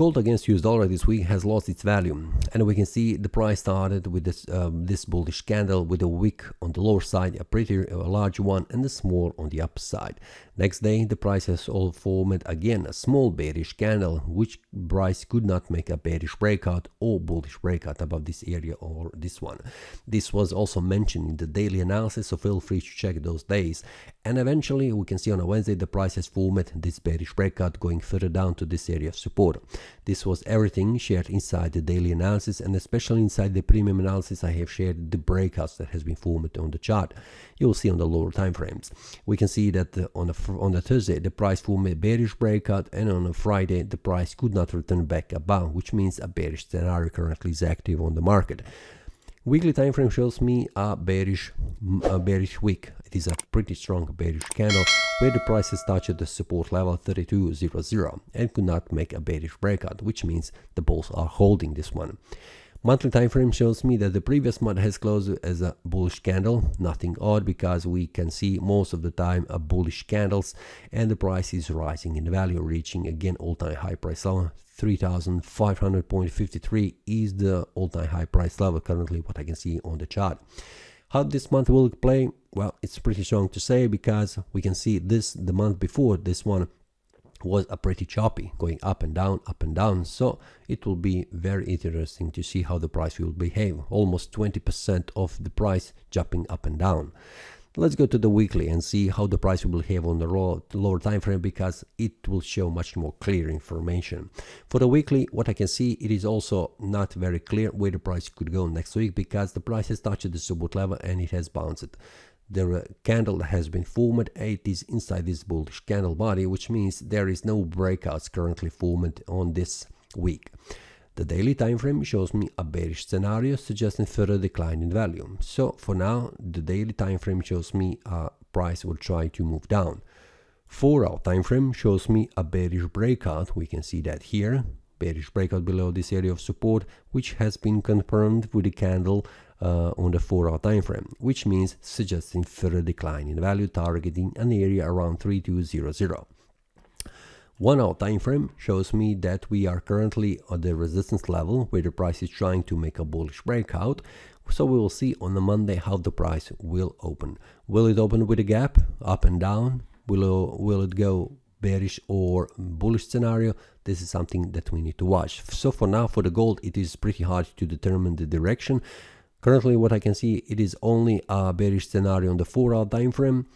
Gold against US dollar this week has lost its value, and we can see the price started with this bullish candle with a wick on the lower side, a pretty large one, and a small on the upper side. Next day the price has all formed again a small bearish candle, which price could not make a bearish breakout or bullish breakout above this area or this one. This was also mentioned in the daily analysis, so feel free to check those days. And eventually we can see on a Wednesday the price has formed this bearish breakout going further down to this area of support. This was everything shared inside the daily analysis, and especially inside the premium analysis I have shared the breakouts that has been formed on the chart. You will see on the lower time frames. We can see that on the Thursday the price formed a bearish breakout, and on a Friday the price could not return back above, which means a bearish scenario currently is active on the market. Weekly time frame shows me a bearish wick. It is a pretty strong bearish candle where the price has touched the support level 32.00 and could not make a bearish breakout, which means the bulls are holding this one. Monthly time frame shows me that the previous month has closed as a bullish candle. Nothing odd, because we can see most of the time a bullish candles, and the price is rising in value, reaching again all-time high price level. 3,500.53 is the all-time high price level currently, what I can see on the chart. How this month will play? Well, it's pretty strong to say, because we can see the month before this one was a pretty choppy, going up and down, so it will be very interesting to see how the price will behave. Almost 20% of the price jumping up and down. Let's go to the weekly and see how the price will behave on the lower time frame, because it will show much more clear information. For the weekly, what I can see, it is also not very clear where the price could go next week, because the price has touched the support level and it has bounced. The candle that has been formed, it is inside this bullish candle body, which means there is no breakouts currently formed on this week. The daily time frame shows me a bearish scenario, suggesting further decline in value. So for now, the daily time frame shows me a price will try to move down. 4-hour time frame shows me a bearish breakout. We can see that here, bearish breakout below this area of support, which has been confirmed with the candle on the 4-hour time frame, which means suggesting further decline in value, targeting an area around 3200. 1-hour time frame shows me that we are currently at the resistance level where the price is trying to make a bullish breakout. So we will see on the Monday how the price will open. Will it open with a gap up and down? Will it go bearish or bullish scenario? This is something that we need to watch. So for now, for the gold, it is pretty hard to determine the direction. Currently, what I can see, it is only a bearish scenario on the 4-hour time frame.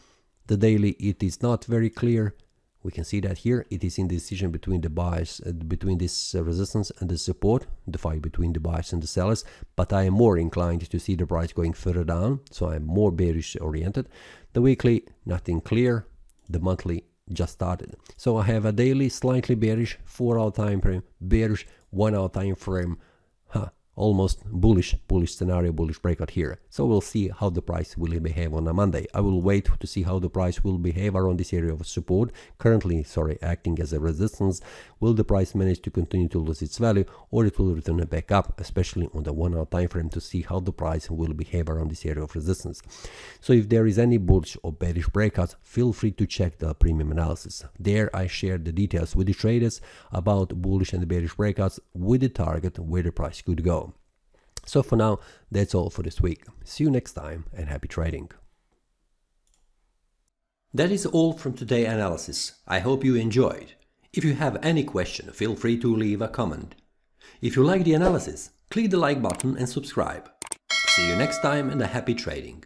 The daily, it is not very clear. We can see that here it is indecision between the buyers, between this resistance and the support, the fight between the buyers and the sellers. But I am more inclined to see the price going further down, so I'm more bearish oriented. The weekly, nothing clear. The monthly just started. So I have a daily slightly bearish, 4-hour time frame, bearish 1-hour time frame. Almost bullish scenario, bullish breakout here. So we'll see how the price will behave on a Monday. I will wait to see how the price will behave around this area of support, currently acting as a resistance. Will the price manage to continue to lose its value, or it will return back up, especially on the 1-hour time frame, to see how the price will behave around this area of resistance. So if there is any bullish or bearish breakouts, feel free to check the premium analysis. There I share the details with the traders about bullish and bearish breakouts with the target where the price could go. So for now, that's all for this week. See you next time, and happy trading. That is all from today's analysis. I hope you enjoyed. If you have any question, feel free to leave a comment. If you like the analysis, click the like button and subscribe. See you next time, and a happy trading.